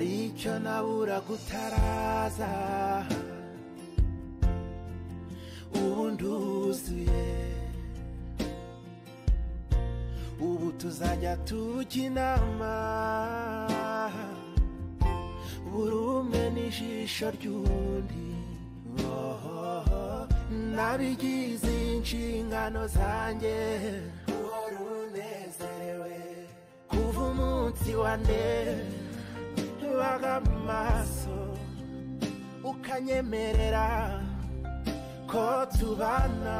hari icyo nabura gutaraza ubu nduzuye ubu tuzajya tujya inama buri umwe n'ijisho ry'undi nabigize inshingano zanjye uhora unezerewe kuva umunsi wa mbere baga amaso ukanyemerera ko tubana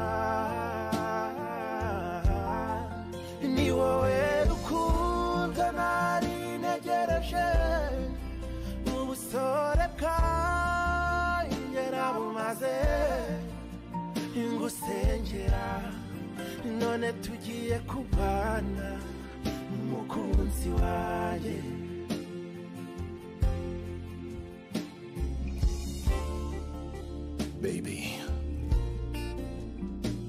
ni wowe rukundo nari ntegereje ubusore bwanjye nabumaze ngusengera none tugiye kubana umukunzi wanjye baby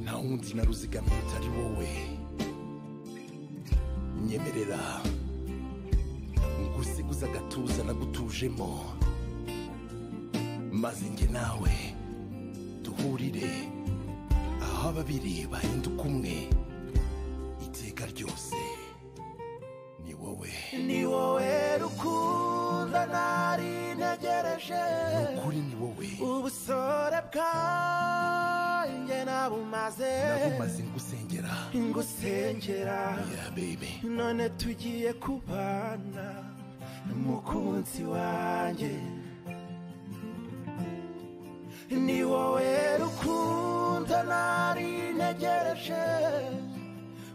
nta wundi naruzigamye utari wowe nyemerera ngusiguza agatuza nagutujemo maze njye nawe duhurire aho ababiri bahinduka umwe iteka ryose ni wowe rukundo nari ntegereje ukuri ni wowe ubusore bwanjye nabumaze ngusengera yeah baby none tugiye kubana n'umukunzi wanjye ni wowe rukundo nari ntegereje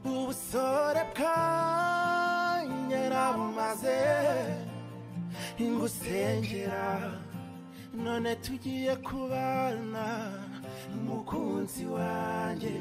ubusore bwanjye nabumaze ngusengera none tugiye kubana n'umukunzi wanjye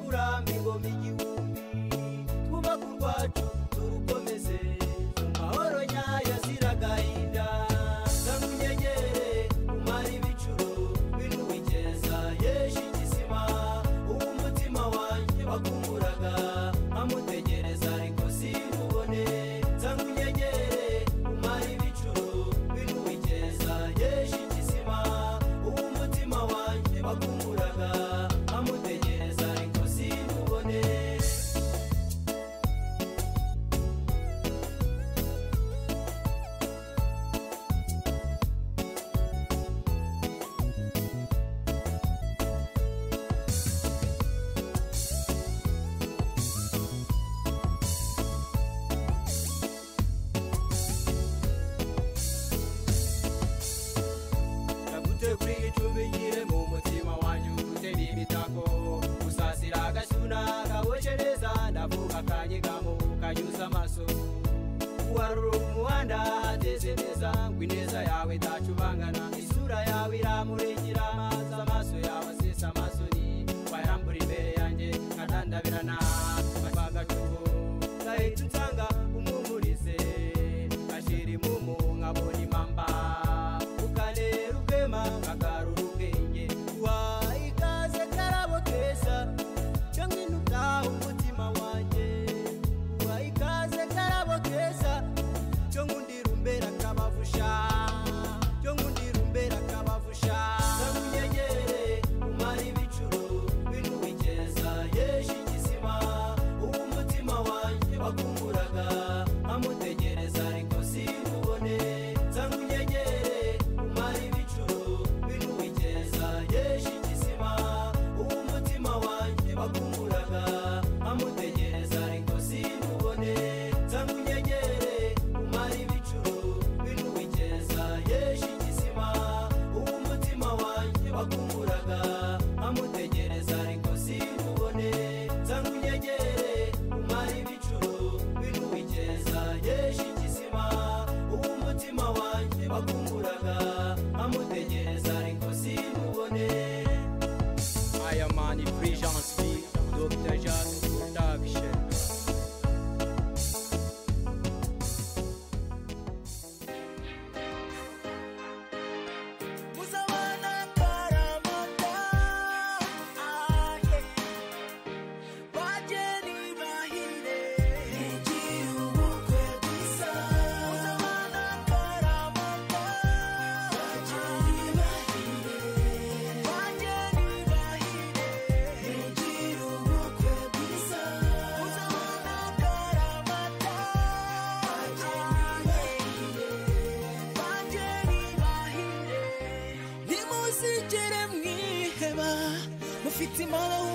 Kurambi ngo migihumbi twubaka urwacu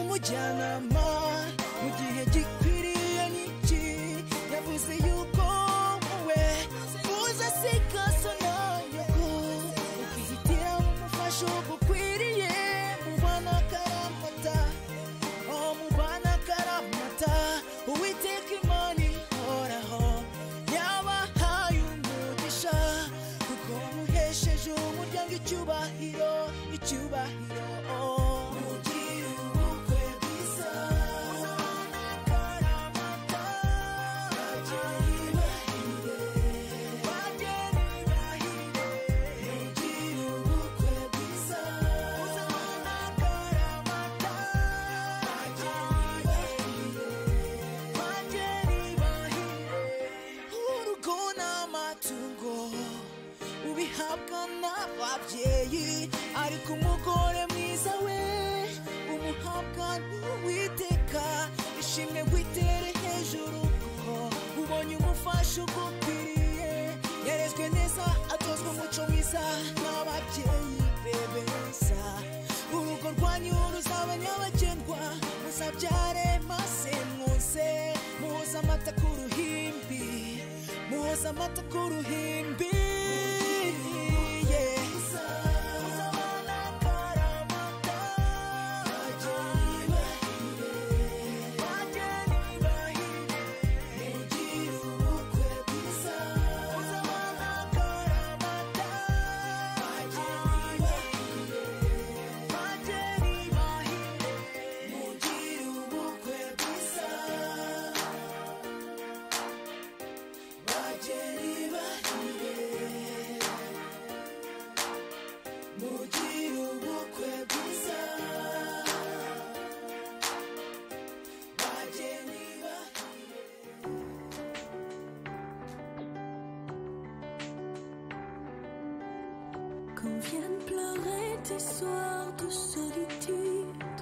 umujyanama mu gihe gikwiriye n'iki yavuze yuko wowe uzasigaza nayo ukihitira umufasha ugukwiriye mubana akaramata mubana akaramata uwiteka imana ihoraho yabahaye umugisha kuko muhesheje umuryango icyubahiro mugire ubukwe bwiza bageni bahire mugire ubukwe bwiza bageni bahire urugo n'amatungo ubihabwa n'ababyeyi ariko umugore mwiza we umuhabwa n'uwiteka ishimwe witere hejuru kuko ubonye umufasha ugukwiriye yarezwe neza atozwa umuco mwiza n'ababyeyi be beza urugo rwanyu ruzaba nyabagendwa muzabyare maze mwose muhoza amata ku ruhimbi muhoza amata ku ruhimbi Quand viennent pleurer tes soirs de solitude,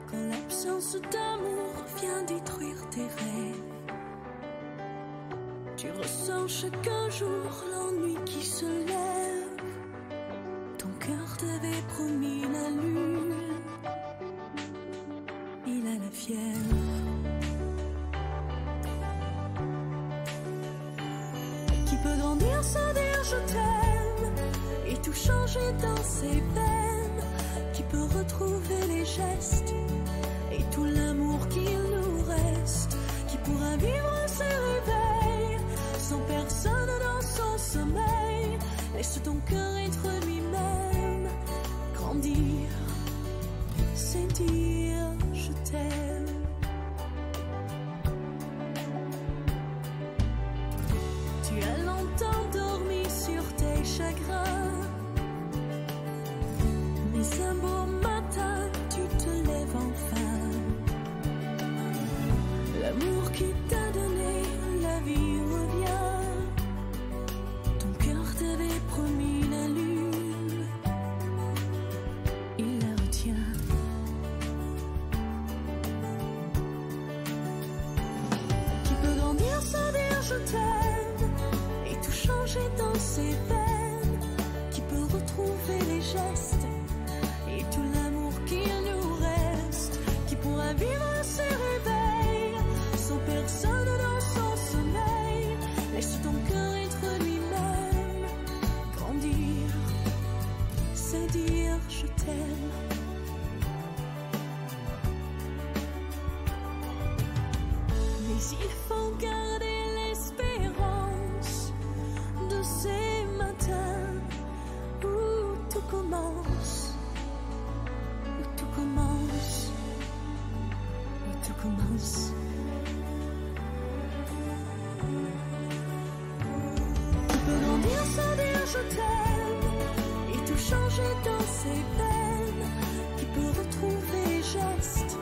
quand l'absence d'amour vient détruire tes rêves, tu ressens chaque jour l'ennui qui se lève. Ton cœur t'avait promis la lune, il a la fièvre. Qui peut grandir sans dire je t'aime et tout changer dans ses veines, qui peut retrouver les gestes et tout l'amour qu'il nous reste, qui pourra vivre ses réveils sans personne dans son sommeil. Laisse ton cœur être lui-même, grandir, c'est dire je t'aime. Tu as longtemps dormi sur tes chagrins, mais un beau matin tu te lèves enfin. L'amour qui t'a donné la vie revient. Ton cœur t'avait promis la lune, il la retient. Qui peut grandir sans dire je t'aime et tout changer dans ses veines, qui peut retrouver les gestes et tout l'amour qu'il nous reste, qui pourra vivre ses réveils sans personne dans son sommeil. Laisse ton cœur être lui-même, grandir, c'est dire je t'aime. Mais il faut garder l'espérance de ces matins où tout commence, où tout commence, où tout commence. Tu peux grandir sans dire je t'aime et tout changer dans ses veines, qui peut retrouver les gestes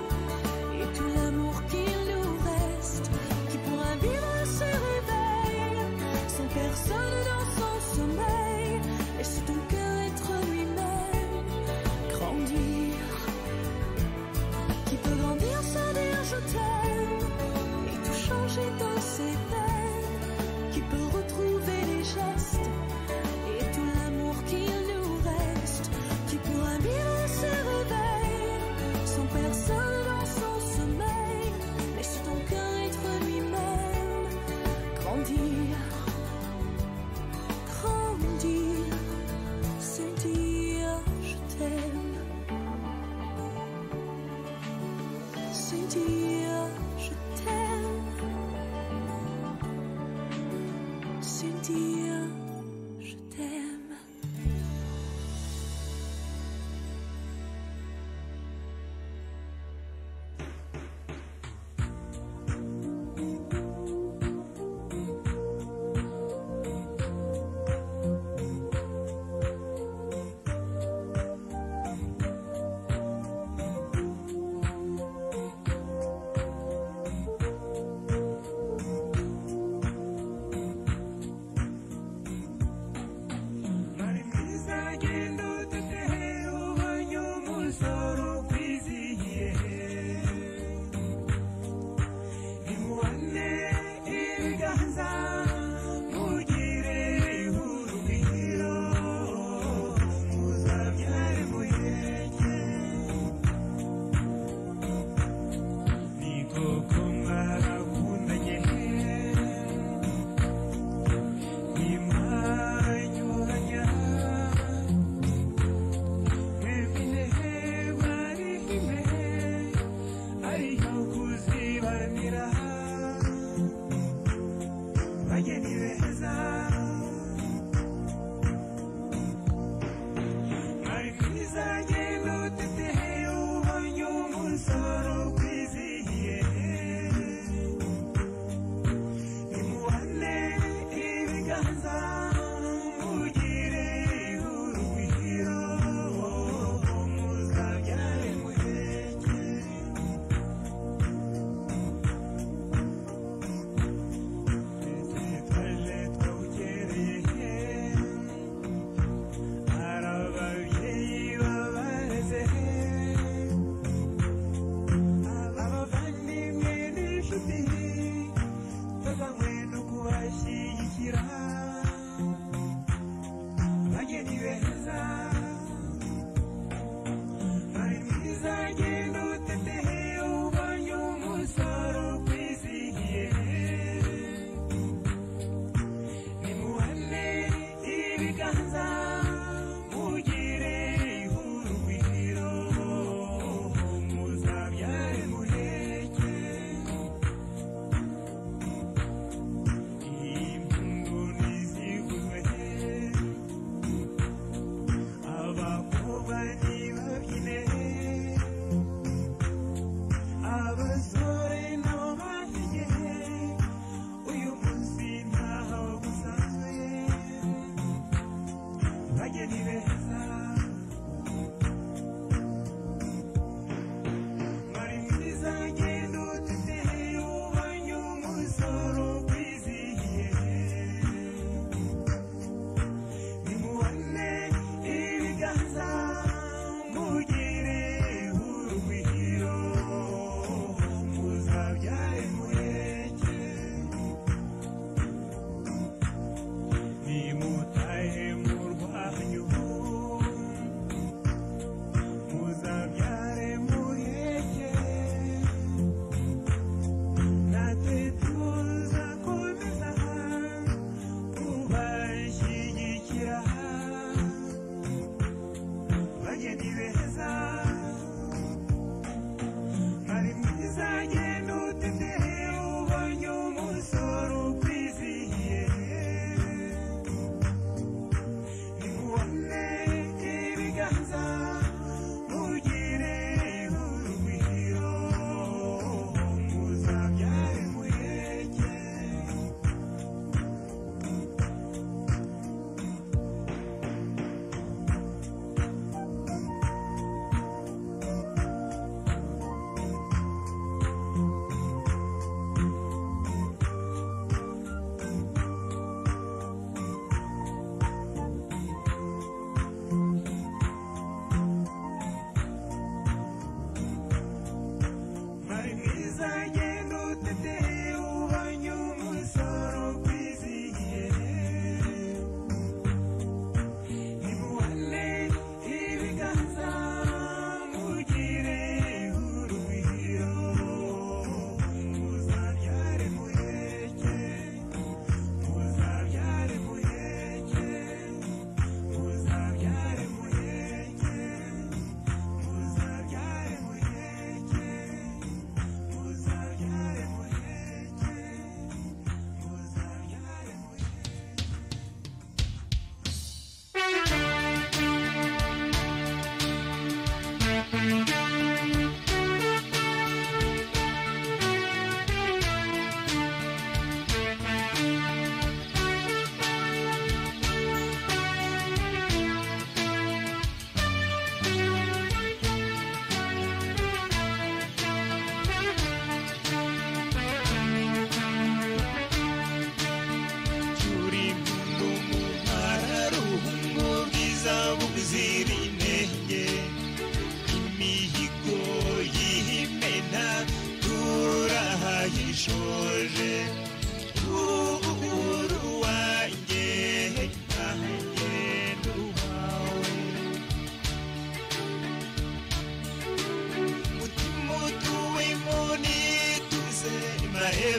et tout l'amour qu'il nous reste, qui pourra vivre ses réveils sans personne dans son sommeil. Laisse ton cœur être lui-même, grandir. Qui peut grandir sans dire je t'aime et tout changer dans ses veines, qui peut retrouver les gestes et tout l'amour qu'il nous reste, qui pourra vivre ses réveils personne dans son sommeil. Laisse ton cœur être lui-même. Grandir, grandir, c'est dire je t'aime. C'est dire je t'aime. C'est dire je t'aime.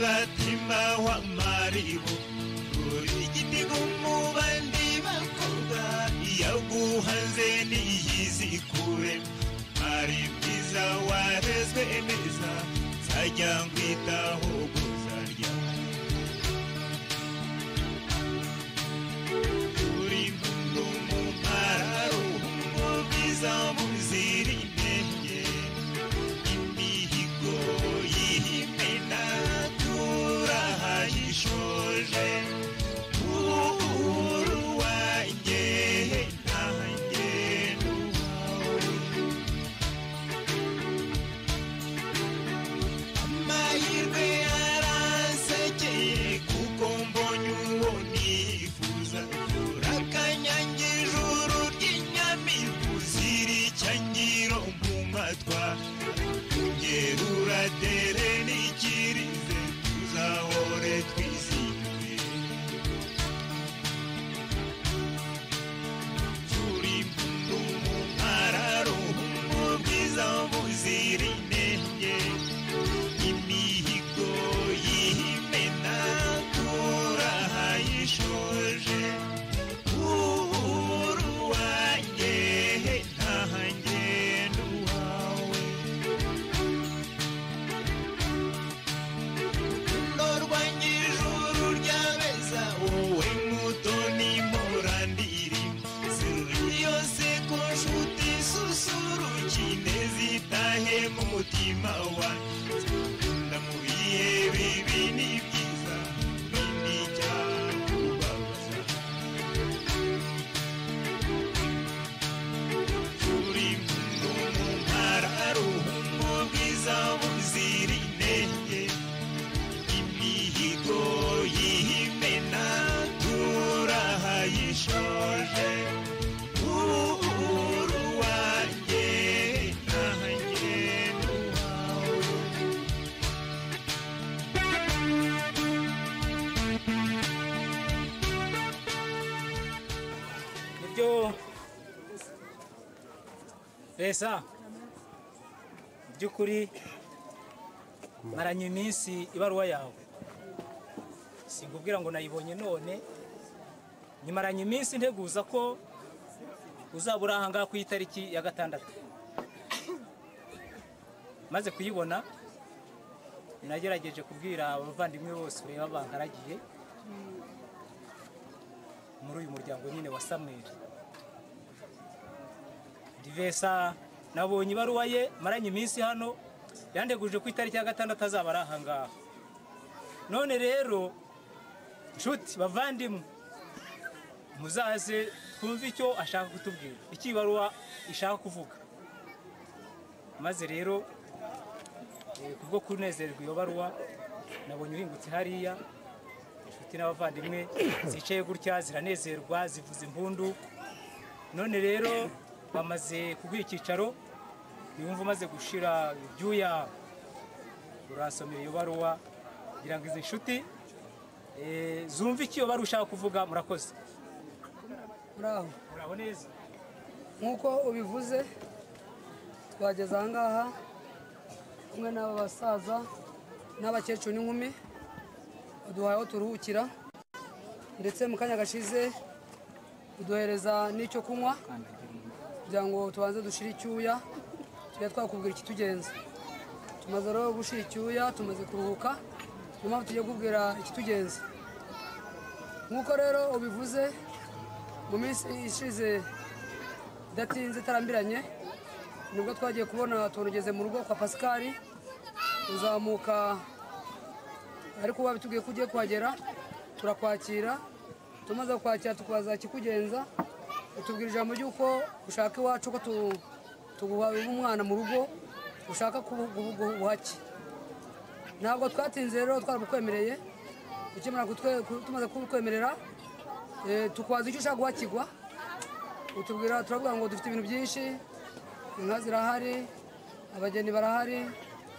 batima wa maribu igitigo mu bandi bakobwa yaguhanze niyizi kure ari bwiza warezwe neza sajya ngwitaho guzarya uri mundu mu mararo mu bwiza muziri intege imihigo y'imena turahayishoje uruwanjye nanjye n'uwawe amahirwe yaransekeye kuko mbonye uwo nifuza urakanyange ijuru ry'inyamibu ziricyangiro mu matwa ungera uratere n'ikirize tuzahore twizihiwe turi mundu mu mararo mu bwiza buzira inenge imihigo y'imena turahayishoje uruwanjye nanjye n'uwawe ndorwanye ijuru ryabeza wowe mutoni murandiri siruri yose ko nshuti susurukine zitahe mu mutima wanjye ndamubiye bibi ni byiza bindi cyakubabaza turi mundu mu mararo mu bwiza buzira inenge imihigo y'imena turahayishoje uruwanjye nanjye n'uwawe nibyo Resa byukuri maranye iminsi ibaruwa yawe singubwira ngo nayibonye none nimaranye iminsi nteguza ko uzabura hanga ku itariki ya 6 maze kuyibona nagerageje kubwira abavandimwe bose ureba bankaragiye muri uyu muryango nyine wa Samuel Divesa nabonye ibaruwa ye maranye iminsi hano yandeguje ku itariki ya 6 azaba rahanga none rero nshuti bavandimwe muzaze twumve icyo ashaka kutubwira iki ibaruwa ishaka kuvuga maze rero kubwo kunezerwa iyo baruwa nabonye uhingutse hariya inshuti n'abavandimwe zicaye gutya ziranezerwa zivuza impundu none rero bamaze kuguha icyicaro yumva maze gushira ibyuya urasomera iyo baruwa kugira ngo izi nshuti zumve icyo baruwa ushaka kuvuga murakoze muraho neza nk'uko ubivuze twageze aha ngaha kumwe n'aba basaza n'abakecuru n'inkumi baduhaye aho turuhukira ndetse mu kanya gashize uduhereza n'icyo kunywa kugira ngo tubanze dushire icyuya tujya twakubwira ikitugenza tumaze rero gushira icyuya tumaze kuruhuka niyo mpamvu tugiye kubwira ikitugenza nk'uko rero ubivuze mu minsi ishize idatinze itarambiranye nibwo twagiye kubona tunugeze mu rugo kwa Pascal uzamuka ariko wabitubwiye ko ugiye kuhagera turakwakira tumaze kwakira tukubaza kikugenza utubwira ijambo ry'uko ushaka iwacu ko tuguha umwana mu rugo ushaka kubuhaki ntabwo twatinze rero twarabukwemereye ukimara tumaze kubukwemerera tukubaza icyo ushaka guhakigwa utubwira turavuga ngo dufite ibintu byinshi inka zirahari abageni barahari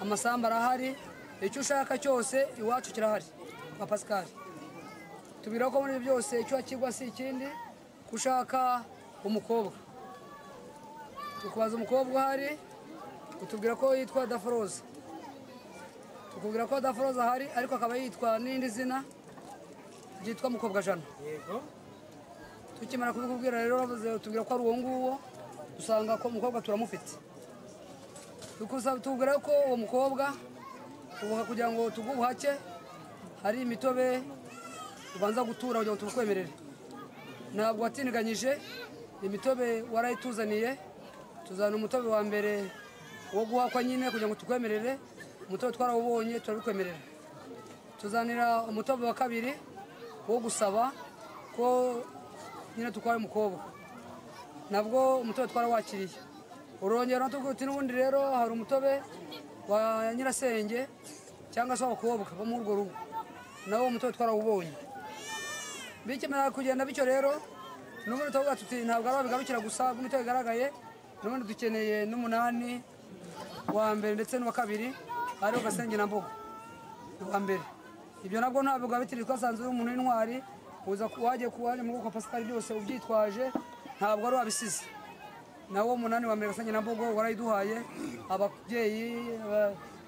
amasamba arahari icyo ushaka cyose iwacu kirahari kwa Pascal tubwira ko muri byose icyo hakigwa si ikindi kushaka umukobwa tukubaza umukobwa uhari utubwira ko yitwa Dafroza tukubwira ko Dafroza ahari ariko akaba yitwa n'indi zina ryitwa Mukobwa Jana. yego Tukimara kubikubwira rero bavuze tubwira ko ari uwo nguwo dusanga ko umukobwa turamufite. Tubwira ko uwo mukobwa ubuha kugira ngo tuguhake hari imitobe ubanza gutura kugira ngo tubukwemerere. Ntabwo watiniganyije imitobe warayituzaniye, tuzana umutobe wa mbere wo guhakwa nyine kugira ngo tukwemerere, umutobe twarawubonye turabikwemerera. Tuzanira umutobe wa kabiri wo gusaba ko nyine tukwaye umukobwa, nabwo umutobe twarawakiriye. Urongera tuvuga uti n'ubundi rero hari umutobe wa nyirasenge cyangwa se abakobwa bo muri urwo rugo, nawo umutobe twarawubonye. Bikimara kugenda bityo rero n'ubundi tuvuga tuti ntabwo ari bigarukira gusa imitobe igaragaye, n'ubundi dukeneye n'umunani wa mbere ndetse n'uwa kabiri ariho Gasenge na Mbogo wa mbere. Ibyo nabwo ntabwo bitiri twasanze uri umuntu w'intwari uza waje kuwaje mu bwoko Pascal byose ubyitwaje, ntabwo ari wabisize. Nawo umunani wa mbere Gasenge na Mbogo warayiduhaye, ababyeyi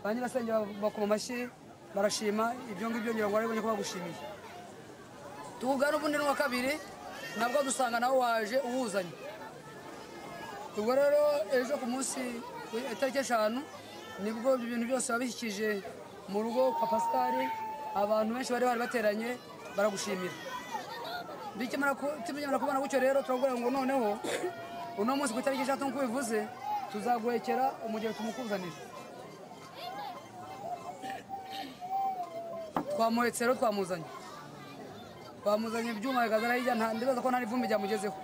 ba nyirasenge bakoma amashyi barashima ibyo ngibyo ngira ngo baribonye ko bagushimiye. Tugana ubundi n'uwa kabiri nabwo dusanga nawe waje uwuzanye. Ubwo rero ejo ku munsi itariki 5 nibwo ibintu byose wabishyikije mu rugo kwa Pascal, abantu benshi bari bateranye baragushimira. Bikimara kubona gutyo rero turavuga ngo noneho uno munsi ku itariki 6 nk'uko bivuze tuzaguhekera umugeni tumukuzanira. Twamuhetse rero twamuzanye ibyuma bigazana hirya, ndibaza ko nta ivumbi ryamugezeho.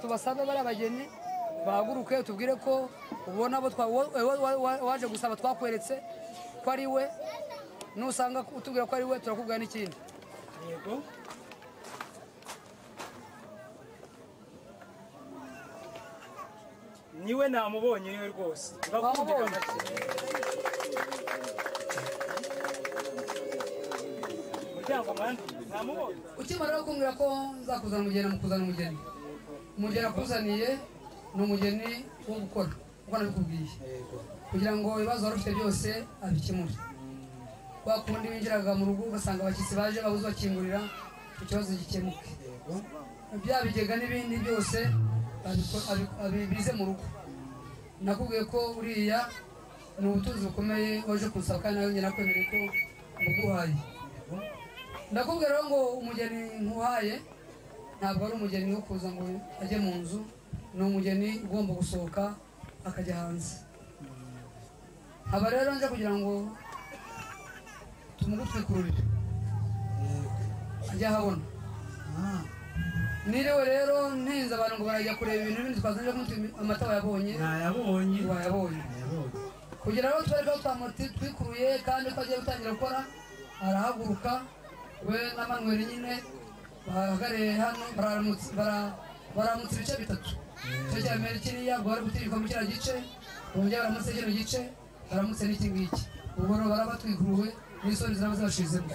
Tubasabe bari abageni bahaguruke tubwire ko ubona abo waje gusaba twakweretse ko ari we, nusanga utubwira ko ari we turakubwira n'ikindi. yego niwe namubonye niwe rwose bakundira make. Muryango mwana namubonye. Ukimara rero kumbwira ko nzakuzana umugeni, mukuzana umugeni. Umugeni akuzaniye ni umugeni wo gukora uko nabikubwiye, kugira ngo ibibazo wari ufite byose abikemure. Kwa kundi winjiraga mu rugo ugasanga abashyitsi baje babuze bakingurira ikibazo gikemuke. Bya bigega n'ibindi byose bize mu rugo. Nakubwiye ko uriya ni ubutunzi bukomeye waje kunsaba kandi nawe nakwemereye ko muguhaye. Ndakubwira rero ngo umugeni nkuhaye ntabwo ari umugeni wo kuza ngo ajye mu nzu, ni umugeni ugomba gusohoka akajya hanze. Aba rero nje kugira ngo tumugutwikururire ajya ahabona. Niriwe rero ntinze abantu ngo barajya kureba ibintu bindi twazanje ko amata wayabonye kugira ngo twereke ko twikuruye kandi ko agiye gutangira gukora. Arahaguruka we na Manuel nyine bahagariye hano baramutse ibice bitatu. Icyo cya mbere kiriya bari gutirika mu kiriya gice, bongera baramutse kino gice, baramutse n'iki ngiki. Ubwo rero barabatwikuruwe n'isoni ziraba zibashizemo.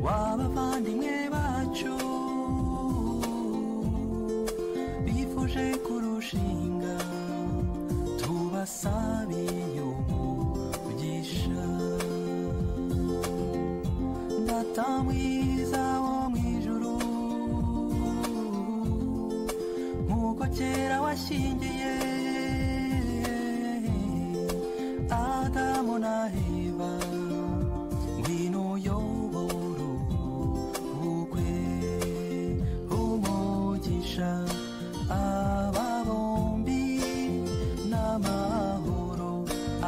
w'abavandimwe bacu bifuje kurushinga, tubasabiye umugisha. Data mwiza wo mu ijuru, nk'uko kera washyingiye Adamu na Eva, ngwino uyobore ubukwe, umugisha aba bombi n'amahoro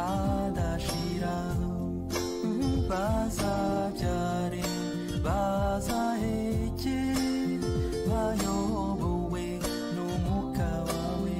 adashira. Bazabyare bazaheke, bayobowe n'umwuka wawe.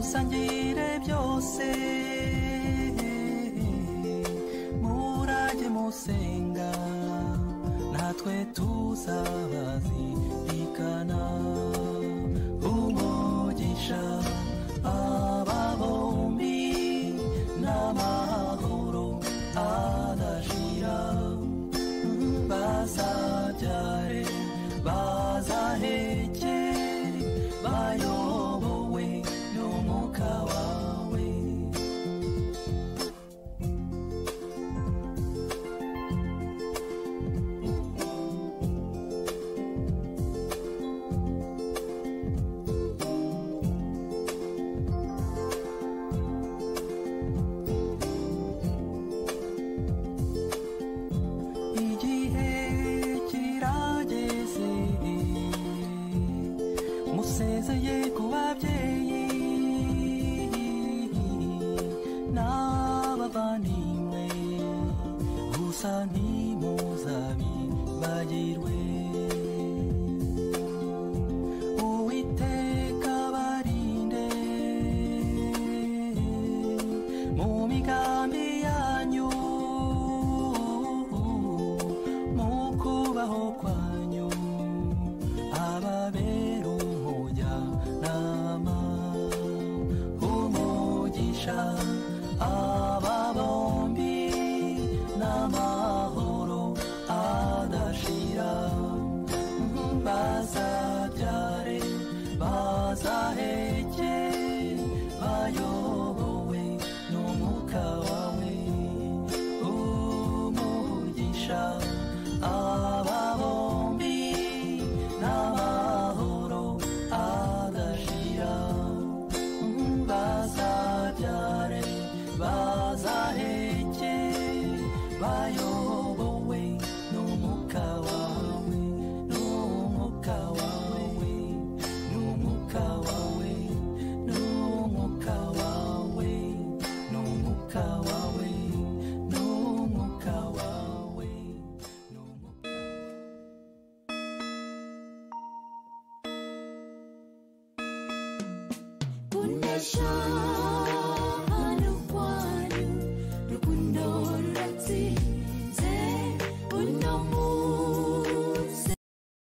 musangire byose murajye musenga natwe tuzabazirikana umugisha aba bombi n'amahoro adashira bazabyare bazaheke bayobowe n'umwuka wawe igihe kirageze musezeye ku babyeyi n'abavandimwe gusa ntimuzabibagirwe uwiteka barinde mu migambi yanyu mu kubaho kwanyu ababera umujyanama umugisha aba bombi n'amahoro adashira bazabyare bazaheke bayobowe n'umwuka wawe umugisha aba bombi n'amahoro adashira bazabyare bazaheke bayobowe n'umwuka wawe n'umwuka wawe n'umwuka wawe n'umwuka wawe n'umwuka wawe n'umwuka wawe kunesha